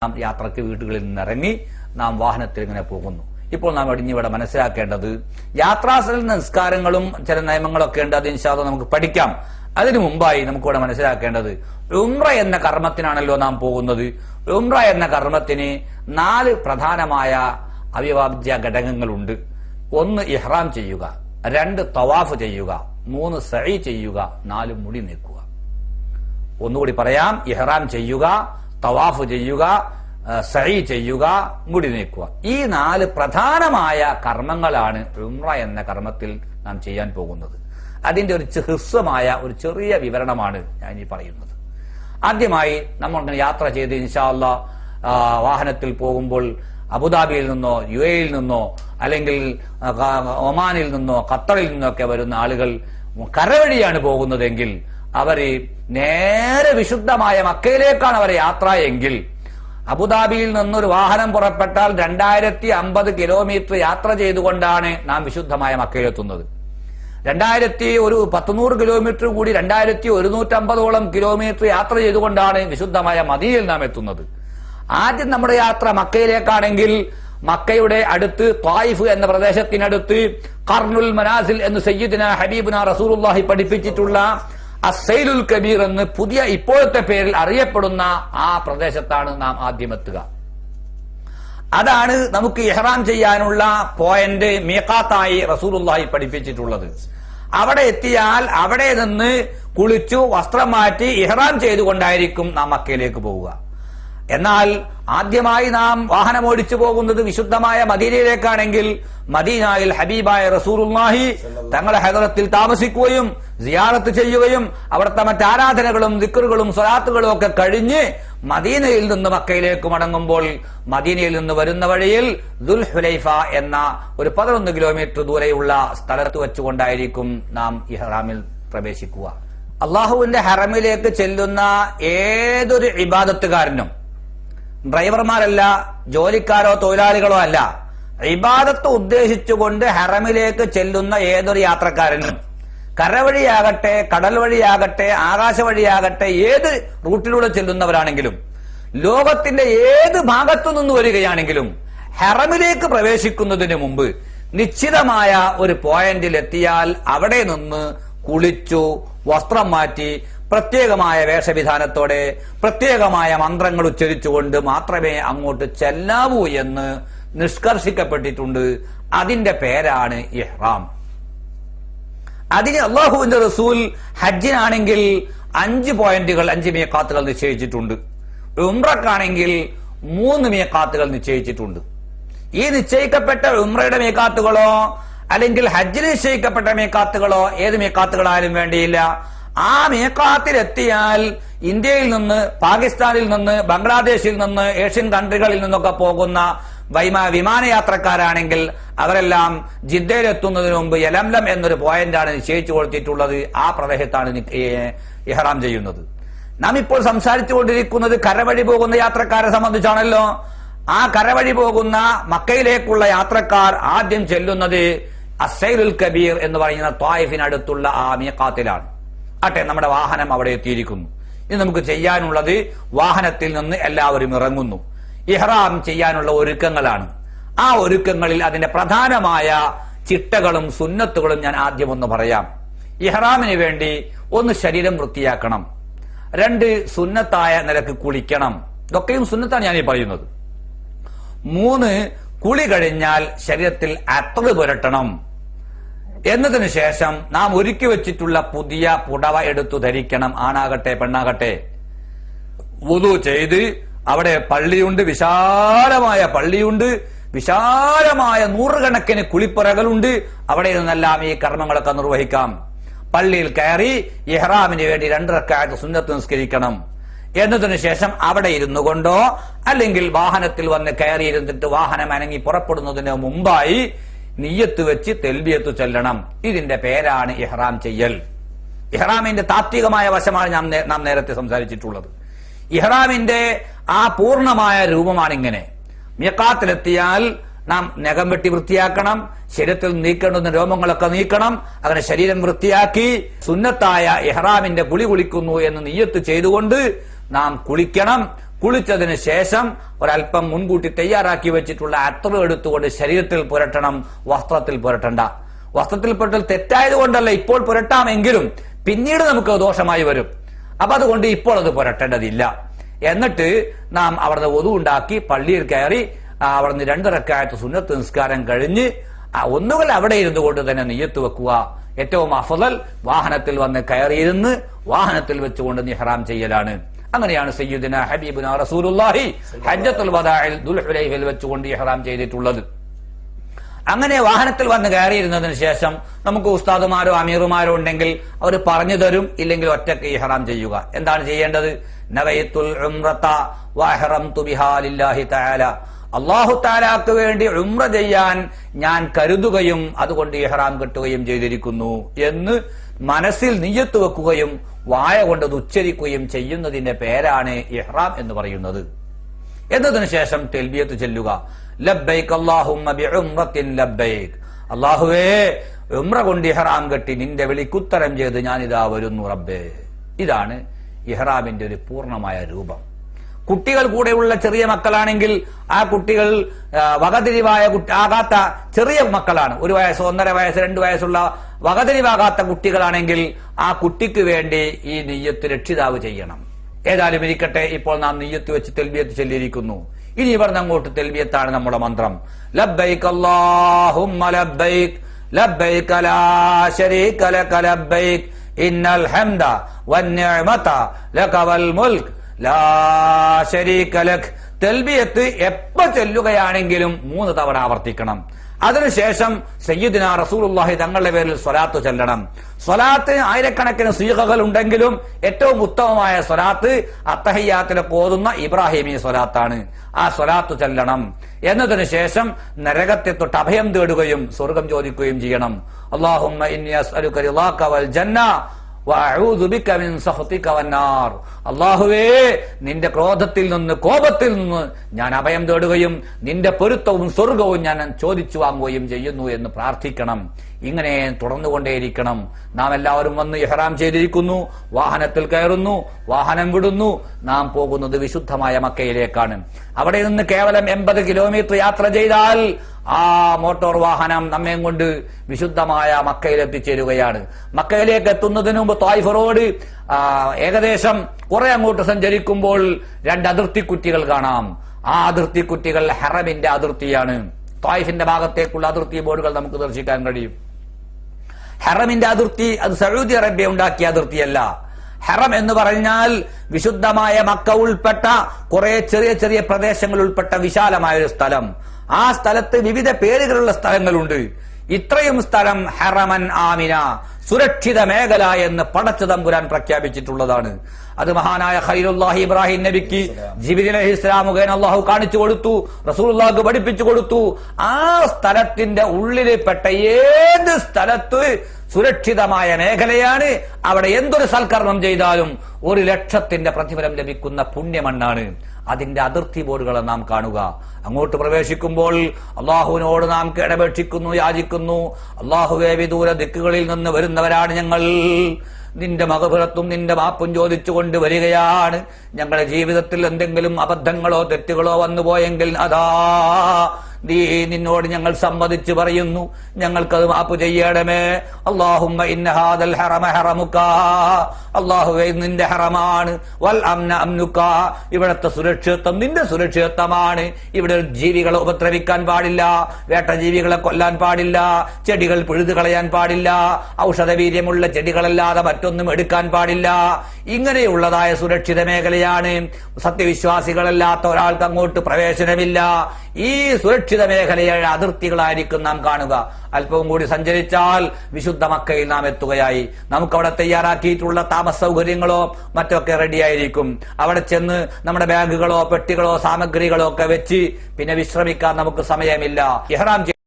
നാം യാത്രയ്ക്ക് വീടുകളിൽ നിന്നിറങ്ങി നാം വാഹനത്തിൽ ഇങ്ങനെ പോകുന്നു. ഇപ്പോൾ നാം ഇവിടെ മനസ്സിലാക്കേണ്ടത് യാത്രാസ്ഥല നിസ്കാരങ്ങളും ചില നിയമങ്ങളൊക്കെ ഉണ്ട്. അത് ഇൻഷാ അല്ലാഹ് നമുക്ക് പഠിക്കാം. അതിനു മുമ്പായി നമുക്കിവിടെ മനസ്സിലാക്കേണ്ടത് ഉംറ എന്ന കർമ്മത്തിനാണല്ലോ നാം പോകുന്നത്. ഉംറ എന്ന കർമ്മത്തിന് 4 പ്രധാനമായ അവിഭാജ്യ ഘടകങ്ങളുണ്ട്. 1 ഇഹ്റാം ചെയ്യുക, 2 തവാഫ് ചെയ്യുക, 3 സഈ ചെയ്യുക, 4 മുടി നീക്കുക. ഒന്നുകൂടി പറയാം: ഇഹ്റാം ചെയ്യുക, തവാഫ് ചെയ്യുക, സഈ ചെയ്യുക, മുടി നീക്കുക. ഈ 4 പ്രധാനമായ കർമ്മങ്ങളാണ് ഉംറ എന്ന കർമ്മത്തിൽ നാം ചെയ്യാൻ പോകുന്നത്. അതിന്റെ ഒരു ഹ്രസ്വമായ ഒരു ചെറിയ വിവരണമാണ് ഞാൻ ഈ പറയുന്നത്. ആദ്യമായി നമ്മൾ യാത്ര ചെയ്ത് ഇൻഷാ അല്ലാഹ് വാഹനത്തിൽ പോകുമ്പോൾ അബുദാബിയിൽ നിന്നോ UAE-യിൽ നിന്നോ അല്ലെങ്കിൽ ഒമാനിൽ നിന്നോ ഖത്തറിൽ നിന്നൊക്കെ വരുന്ന ആളുകൾ കരവഴിയാണ് പോകുന്നതെങ്കിൽ അവര് നേരെ വിശുദ്ധമായ മക്കയിലേക്കാണ് അവരെ യാത്ര എങ്കിൽ അബുദാബിയിൽ നിന്നൊരു വാഹനം പുറപ്പെട്ടാൽ 2050 കിലോമീറ്റർ യാത്ര ചെയ്തുകൊണ്ടാണ് നാം വിശുദ്ധമായ മക്കയിലെത്തുന്നത്. 100 കിലോമീറ്റർ കൂടി 2150ഓളം കിലോമീറ്റർ യാത്ര ചെയ്തുകൊണ്ടാണ് വിശുദ്ധമായ മദീനയിൽ നാം എത്തുന്നത്. ആദ്യം നമ്മുടെ യാത്ര മക്കയിലേക്കാണെങ്കിൽ മക്കയുടെ അടുത്ത് ത്വായിഫ് എന്ന പ്രദേശത്തിനടുത്ത് ഖർനുൽ മനാസിൽ എന്ന് സയ്യിദുന ഹബീബുന റസൂലുള്ളാഹി പഠിപ്പിച്ചിട്ടുള്ള അസ്സൈലുൽ കബീർ എന്ന് പുതിയ ഇപ്പോഴത്തെ പേരിൽ അറിയപ്പെടുന്ന ആ പ്രദേശത്താണ് നാം ആദ്യം എത്തുക. അതാണ് നമുക്ക് ഇഹ്റാം ചെയ്യാനുള്ള പോയിന്റ്, മീഖാത്തായി റസൂലുള്ളാഹി പഠിപ്പിച്ചിട്ടുള്ളത്. അവിടെ എത്തിയാൽ അവിടെ നിന്ന് കുളിച്ചു വസ്ത്രം മാറ്റി ഇഹ്റാം ചെയ്തുകൊണ്ടായിരിക്കും നാം മക്കയിലേക്ക് പോവുക. എന്നാൽ ആദ്യമായി നാം വാഹനമോടിച്ചു പോകുന്നത് വിശുദ്ധമായ മദീനയിലേക്കാണെങ്കിൽ മദീനയിൽ ഹബീബായ റസൂലുള്ളാഹി തങ്ങളുടെ ഹദറത്തിൽ താമസിക്കുകയും സിയാറത്ത് ചെയ്യുകയും അവിടുത്തെ മറ്റാരാധനകളും ദിക്റുകളും സ്വലാത്തുകളും ഒക്കെ കഴിഞ്ഞ് മദീനയിൽ നിന്ന് മക്കയിലേക്ക് മടങ്ങുമ്പോൾ മദീനയിൽ നിന്ന് വരുന്ന വഴിയിൽ ദുൽഹുലൈഫ എന്ന ഒരു 11 കിലോമീറ്റർ ദൂരെയുള്ള സ്ഥലത്ത് വെച്ചുകൊണ്ടായിരിക്കും നാം ഇഹ്റാമിൽ പ്രവേശിക്കുക. അള്ളാഹുവിന്റെ ഹറമിലേക്ക് ചെല്ലുന്ന ഏതൊരു ഇബാദത്തുകാരനും, ഡ്രൈവർമാരല്ല, ജോലിക്കാരോ തൊഴിലാളികളോ അല്ല, ഇബാദത്ത് ഉദ്ദേശിച്ചുകൊണ്ട് ഹറമിലേക്ക് ചെല്ലുന്ന ഏതൊരു യാത്രക്കാരനും, കരവഴിയാകട്ടെ കടൽ വഴിയാകട്ടെ ആകാശ വഴിയാകട്ടെ ഏത് റൂട്ടിലൂടെ ചെല്ലുന്നവരാണെങ്കിലും ലോകത്തിന്റെ ഏത് ഭാഗത്തു നിന്ന് വരികയാണെങ്കിലും ഹറമിലേക്ക് പ്രവേശിക്കുന്നതിന് മുമ്പ് നിശ്ചിതമായ ഒരു പോയിന്റിൽ എത്തിയാൽ അവിടെ നിന്ന് കുളിച്ചു വസ്ത്രം മാറ്റി പ്രത്യേകമായ വേഷവിധാനത്തോടെ പ്രത്യേകമായ മന്ത്രങ്ങൾ ഉച്ചരിച്ചുകൊണ്ട് മാത്രമേ അങ്ങോട്ട് ചെല്ലാവൂ എന്ന് നിഷ്കർഷിക്കപ്പെട്ടിട്ടുണ്ട്. അതിന്റെ പേരാണ് ഇഹ്റാം. അതിന് അള്ളാഹുവിന്റെ റസൂൽ ഹജ്ജിനാണെങ്കിൽ 5 പോയിന്റുകൾ, 5 മീഖാത്തുകൾ നിശ്ചയിച്ചിട്ടുണ്ട്. ഉംറക്കാണെങ്കിൽ 3 മീഖാത്തുകൾ നിശ്ചയിച്ചിട്ടുണ്ട്. ഈ നിശ്ചയിക്കപ്പെട്ട ഉംറയുടെ മീഖാത്തുകളോ അല്ലെങ്കിൽ ഹജ്ജിന് നിശ്ചയിക്കപ്പെട്ട മീഖാത്തുകളോ ഏത് മീഖാത്തുകളായാലും വേണ്ടിയില്ല, ആ മീഖാത്തിലെത്തിയാൽ ഇന്ത്യയിൽ നിന്ന്, പാകിസ്ഥാനിൽ നിന്ന്, ബംഗ്ലാദേശിൽ നിന്ന്, ഏഷ്യൻ കൺട്രികളിൽ നിന്നൊക്കെ പോകുന്ന വിമാനയാത്രക്കാരാണെങ്കിൽ അവരെല്ലാം ജിദ്ദയിലെത്തുന്നതിന് മുമ്പ് യലംലം എന്നൊരു പോയിന്റാണ് നിശ്ചയിച്ചു കൊടുത്തിട്ടുള്ളത്. ആ പ്രദേശത്താണ് ഇഹ്റാം ചെയ്യുന്നത്. നാം ഇപ്പോൾ സംസാരിച്ചുകൊണ്ടിരിക്കുന്നത് കരവഴി പോകുന്ന യാത്രക്കാരെ സംബന്ധിച്ചാണല്ലോ. ആ കരവഴി പോകുന്ന മക്കയിലേക്കുള്ള യാത്രക്കാർ ആദ്യം ചെല്ലുന്നത് അസ്സൈലുൽ കബീർ എന്ന് പറയുന്ന ത്വായിഫിനടുത്തുള്ള ആ മീഖാത്തിലാണ്. ആട്ടെ, നമ്മുടെ വാഹനം അവിടെ എത്തിയിരിക്കുന്നു. ഇനി നമുക്ക് ചെയ്യാനുള്ളത് വാഹനത്തിൽ നിന്ന് എല്ലാവരും ഇറങ്ങുന്നു. ഇഹ്റാം ചെയ്യാനുള്ള ഒരുക്കങ്ങളാണ്. ആ ഒരുക്കങ്ങളിൽ അതിന്റെ പ്രധാനമായ ചിട്ടകളും സുന്നത്തുകളും ഞാൻ ആദ്യം ഒന്ന് പറയാം. ഇഹ്റാമിന് വേണ്ടി 1 ശരീരം വൃത്തിയാക്കണം, 2 സുന്നത്തായ നിലക്ക് കുളിക്കണം. ഇതൊക്കെയും സുന്നത്താണ് ഞാൻ ഈ പറയുന്നത്. 3 കുളി കഴിഞ്ഞാൽ ശരീരത്തിൽ അത്തർ പുരട്ടണം. എന്നതിനു ശേഷം നാം ഒരുക്കി വെച്ചിട്ടുള്ള പുതിയ പുടവ എടുത്തു ധരിക്കണം. ആണാകട്ടെ പെണ്ണാകട്ടെ. വുളു ചെയ്ത് അവിടെ പള്ളിയുണ്ട്, വിശാലമായ പള്ളിയുണ്ട്, വിശാലമായ 100 കണക്കിന് കുളിപ്പുറകളുണ്ട്. അവിടെ നിന്നെല്ലാം ഈ കർമ്മങ്ങളൊക്കെ നിർവഹിക്കാം. പള്ളിയിൽ കയറി ഇഹ്റാമിന് വേണ്ടി 2 റക്അത്ത് സുന്നത്ത് നിസ്കരിക്കണം. എന്നതിനു ശേഷം അവിടെ ഇരുന്നു കൊണ്ടോ അല്ലെങ്കിൽ വാഹനത്തിൽ വന്ന് കയറിയിരുന്നിട്ട് വാഹനം അനങ്ങി പുറപ്പെടുന്നതിന് മുമ്പായി നിയ്യത്ത് വെച്ച് തെൽബിയത്ത് ചൊല്ലണം. ഇതിന്റെ പേരാണ് ഇഹ്റാം ചെയ്യൽ. ഇഹ്റാമിന്റെ താത്വികമായ വശമാണ് നാം നേരത്തെ സംസാരിച്ചിട്ടുള്ളത്. ഇഹ്റാമിന്റെ ആ പൂർണ്ണമായ രൂപമാണ് ഇങ്ങനെ. മീഖാത്തിലെത്തിയാൽ നാം നഖം വെട്ടി വൃത്തിയാക്കണം, ശരീരത്തിൽ നീക്കേണ്ടുന്ന രോമങ്ങളൊക്കെ നീക്കണം. അങ്ങനെ ശരീരം വൃത്തിയാക്കി സുന്നത്തായ ഇഹ്റാമിന്റെ കുളിക്കുന്നു എന്ന് നിയ്യത്ത് ചെയ്തുകൊണ്ട് നാം കുളിക്കണം. കുളിച്ചതിന് ശേഷം ഒരല്പം മുൻകൂട്ടി തയ്യാറാക്കി വെച്ചിട്ടുള്ള അത്തർ എടുത്തുകൊണ്ട് ശരീരത്തിൽ പുരട്ടണം, വസ്ത്രത്തിൽ പുരട്ടണ്ട. വസ്ത്രത്തിൽ പുരട്ടൽ തെറ്റായത് കൊണ്ടല്ല, ഇപ്പോൾ പുരട്ടാമെങ്കിലും പിന്നീട് നമുക്ക് ദോഷമായി വരും. അപ്പൊ അതുകൊണ്ട് ഇപ്പോൾ അത് പുരട്ടേണ്ടതില്ല. എന്നിട്ട് നാം അവിടുന്ന് ഒതു ഉണ്ടാക്കി പള്ളിയിൽ കയറി അവിടുന്ന് 2 റക്അത്ത് സുന്നത്ത് നിസ്കാരം കഴിഞ്ഞ് ഒന്നുകിൽ അവിടെ ഇരുന്നു കൊണ്ട് തന്നെ നിയ്യത്ത് വെക്കുക. ഏറ്റവും അഫ്ളൽ വാഹനത്തിൽ വന്ന് കയറിയിരുന്ന് വാഹനത്തിൽ വെച്ചുകൊണ്ട് ഇഹ്റാം ചെയ്യലാണ്. അങ്ങനെയാണ് സയ്യിദുനാ ഹബീബുനാ റസൂലുള്ളാഹി ഹജ്ജത്തുൽ വദാഇൽ ദുൽഹുലൈഫയിൽ വെച്ചുകൊണ്ട് ഇഹ്റാം ചെയ്തിട്ടുള്ളത്. അങ്ങനെ വാഹനത്തിൽ വന്ന് കയറിയിരുന്നതിന് ശേഷം നമുക്ക് ഉസ്താദുമാരോ അമീറുമാരോ ഉണ്ടെങ്കിൽ അവർ പറഞ്ഞു തരും, ഇല്ലെങ്കിൽ ഒറ്റയ്ക്ക് ഇഹ്റാം ചെയ്യുക. എന്താണ് ചെയ്യേണ്ടത്? നവൈത്തുൽ ഉംറത വഅഹ്റംതു ബിഹാ ലില്ലാഹി തആല, അല്ലാഹു തആലാക്ക് വേണ്ടി ഉംറ ചെയ്യാൻ ഞാൻ കരുതുകയും അതുകൊണ്ട് ഇഹ്റാം കെട്ടുകയും ചെയ്തിരിക്കുന്നു എന്ന് മനസ്സിൽ നിയ്യത്ത് വെക്കുകയും വായ കൊണ്ട് ഉച്ചരിക്കുകയും ചെയ്യുന്നതിന്റെ പേരാണ് ഇഹ്റാം എന്ന് പറയുന്നത്. എന്നതിനു ശേഷം തൽബിയത്ത് ചൊല്ലുക. ലബ്ബൈക് അല്ലാഹുമ്മ ബിഉംറത്തിൻ ലബ്ബൈക്, അല്ലാഹുവേ ഉംറ കൊണ്ട് ഇഹ്റാം കെട്ടി നിന്റെ വിളിക്കുത്തരം ചെയ്ത് ഞാനിതാ വരുന്നു റബ്ബേ. ഇതാണ് ഇഹ്റാമിന്റെ ഒരു പൂർണ്ണമായ രൂപം. കുട്ടികൾ കൂടെയുള്ള ചെറിയ മക്കളാണെങ്കിൽ ആ കുട്ടികൾ വകതിരിവായ ആകാത്ത ചെറിയ മക്കളാണ്, 1 വയസ്സ് 1.5 വയസ്സ് 2 വയസ്സുള്ള വകതിരിവാകാത്ത കുട്ടികളാണെങ്കിൽ ആ കുട്ടിക്ക് വേണ്ടി ഈ നിയ്യത്ത് രക്ഷിതാവ് ചെയ്യണം. ഏതായാലും ഇരിക്കട്ടെ, ഇപ്പോൾ നാം നിയ്യത്ത് വെച്ച് തൽബിയത്ത് ചൊല്ലിയിരിക്കുന്നു. ഇനി ഇവിടുന്ന് അങ്ങോട്ട് തൽബിയത്താണ് നമ്മുടെ മന്ത്രം. ലബ്ബൈക് അല്ലാഹുമ്മ ലബ്ബൈക് ലബ്ബൈക ലാ ശരീക ലക ലബ്ബൈക് ഇന്നൽ ഹംദ വന്നിഅമത ലക വൽ മുൽക്ക് ലാ ശരീക ലക്. തൽബിയത്ത് എപ്പോ ചൊല്ലുകയാണെങ്കിലും 3 തവണ ആവർത്തിക്കണം. അതിനുശേഷം സയ്യിദുനാ റസൂലുള്ളാഹി തങ്ങളുടെ പേരിൽ സ്വലാത്ത് ചൊല്ലണം. സ്വലാത്ത് ആയിരക്കണക്കിന് സീഖകൾ ഉണ്ടെങ്കിലും ഏറ്റവും ഉത്തമമായ സ്വലാത്ത് അത്തഹിയ്യാത്തിലൊക്കെ ഓതുന്ന ഇബ്രാഹിമി സ്വലാത്താണ്. ആ സ്വലാത്ത് ചൊല്ലണം. എന്നതിനു ശേഷം നരകത്തെ തൊട്ട് അഭയം തേടുകയും സ്വർഗം ചോദിക്കുകയും ചെയ്യണം. അല്ലാഹുമ്മ ഇന്നി അസ്അലുക റിളാക വൽ ജന്ന വഅഊദു ബിക മിൻ സഖതിക വന്നാർ. അല്ലാഹുവേ, നിന്റെ ക്രോധത്തിൽ നിന്ന് കോപത്തിൽ നിന്ന് ഞാൻ അഭയം തേടുകയും നിന്റെ പൊരുത്തവും സ്വർഗവും ഞാൻ ചോദിച്ചു വാങ്ങുകയും ചെയ്യുന്നു എന്ന് പ്രാർത്ഥിക്കണം. ഇങ്ങനെ തുടർന്നുകൊണ്ടേയിരിക്കണം. നാം എല്ലാവരും വന്ന് ഇഹ്റാം ചെയ്തിരിക്കുന്നു, വാഹനത്തിൽ കയറുന്നു, വാഹനം വിടുന്നു. നാം പോകുന്നത് വിശുദ്ധമായ മക്കയിലേക്കാണ്. അവിടെ നിന്ന് കേവലം 80 കിലോമീറ്റർ യാത്ര ചെയ്താൽ ആ മോട്ടോർ വാഹനം നമ്മെ കൊണ്ട് വിശുദ്ധമായ മക്കയിൽ എത്തിച്ചേരുകയാണ്. മക്കയിലേക്ക് എത്തുന്നതിന് മുമ്പ് ത്വായിഫ് റോഡ് ഏകദേശം കുറെ അങ്ങോട്ട് സഞ്ചരിക്കുമ്പോൾ 2 അതിർത്തി കുറ്റികൾ കാണാം. ആ അതിർത്തി കുറ്റികൾ ഹറമിന്റെ അതിർത്തിയാണ്. ത്വായിഫിന്റെ ഭാഗത്തേക്കുള്ള അതിർത്തി ബോർഡുകൾ നമുക്ക് ദർശിക്കാൻ കഴിയും. ഹറമിന്റെ അതിർത്തി അത് സൗദി അറേബ്യ ഉണ്ടാക്കിയ അതിർത്തിയല്ല. ഹറം എന്ന് പറഞ്ഞാൽ വിശുദ്ധമായ മക്ക ഉൾപ്പെട്ട കുറെ ചെറിയ ചെറിയ പ്രദേശങ്ങൾ ഉൾപ്പെട്ട വിശാലമായ ഒരു സ്ഥലം. ആ സ്ഥലത്ത് വിവിധ പേരുകളുള്ള സ്ഥലങ്ങളുണ്ട്. ഇത്രയും സ്ഥലം ഹറമൻ ആമിന, സുരക്ഷിത മേഖല എന്ന് പടച്ച തമ്പുരാൻ പ്രഖ്യാപിച്ചിട്ടുള്ളതാണ്. അത് മഹാനായ ഖലീലുല്ലാഹി ഇബ്രാഹിം നബിക്ക് ജിബ്രീൽ അലൈഹിസ്സലാം മുഖേന അല്ലാഹു കാണിച്ചു കൊടുത്തു, റസൂലുള്ളാഹിക്ക് പഠിപ്പിച്ചു കൊടുത്തു. ആ സ്ഥലത്തിന്റെ ഉള്ളിൽപ്പെട്ട ഏത് സ്ഥലത്ത് സുരക്ഷിതമായ മേഖലയാണ്. അവിടെ എന്തൊരു സൽക്കർമ്മം ചെയ്താലും 1,00,000 പ്രതിഫലം ലഭിക്കുന്ന പുണ്യമണ്ണാണ്. അതിന്റെ അതിർത്തി ബോർഡുകളെ നാം കാണുക. അങ്ങോട്ട് പ്രവേശിക്കുമ്പോൾ അള്ളാഹുവിനോട് നാം ഇടപേക്ഷിക്കുന്നു, യാചിക്കുന്നു. അള്ളാഹുവേ, വിദൂര ദിക്കുകളിൽ നിന്ന് വരുന്നവരാണ് ഞങ്ങൾ. നിന്റെ മഗ്ഫിറത്തും നിന്റെ മാപ്പും ചോദിച്ചുകൊണ്ട് വരികയാണ്. ഞങ്ങളുടെ ജീവിതത്തിൽ എന്തെങ്കിലും അബദ്ധങ്ങളോ തെറ്റുകളോ വന്നുപോയെങ്കിൽ അതാ നീ നിന്നോട് ഞങ്ങൾ സമ്മതിച്ചു പറയുന്നു, ഞങ്ങൾക്കത് മാപ്പ് ചെയ്യണമേ. അല്ലാഹുമ്മ ഇന്ന ഹാദൽ ഹറമ ഹറമുക, അല്ലാഹുവേ നിന്റെ ഹറമാണ്. വൽ അംന അംനുക, ഇവിടത്തെ സുരക്ഷിതത്വം നിന്റെ സുരക്ഷിതത്വമാണ്. ഇവിടെ ജീവികളെ ഉപദ്രവിക്കാൻ പാടില്ല, വേട്ടജീവികളെ കൊല്ലാൻ പാടില്ല, ചെടികൾ പിഴുതു കളയാൻ പാടില്ല, ഔഷധവീര്യമുള്ള ചെടികളല്ലാതെ മറ്റൊന്നും എടുക്കാൻ പാടില്ല. ഇങ്ങനെയുള്ളതായ സുരക്ഷിത മേഖലയാണ്. സത്യവിശ്വാസികളല്ലാത്ത ഒരാൾക്ക് അങ്ങോട്ട് പ്രവേശനമില്ല. ഈ സുരക്ഷിത മേഖലയുടെ അതിർത്തികളായിരിക്കും നാം കാണുക. അല്പവും കൂടി സഞ്ചരിച്ചാൽ വിശുദ്ധ മക്കയിൽ നാം എത്തുകയായി. നമുക്കവിടെ തയ്യാറാക്കിയിട്ടുള്ള താമസ സൗകര്യങ്ങളോ മറ്റൊക്കെ റെഡിയായിരിക്കും. അവിടെ ചെന്ന് നമ്മുടെ ബാഗുകളോ പെട്ടികളോ സാമഗ്രികളോ ഒക്കെ വെച്ച് പിന്നെ വിശ്രമിക്കാൻ നമുക്ക് സമയമില്ല. ഇഹ്റാം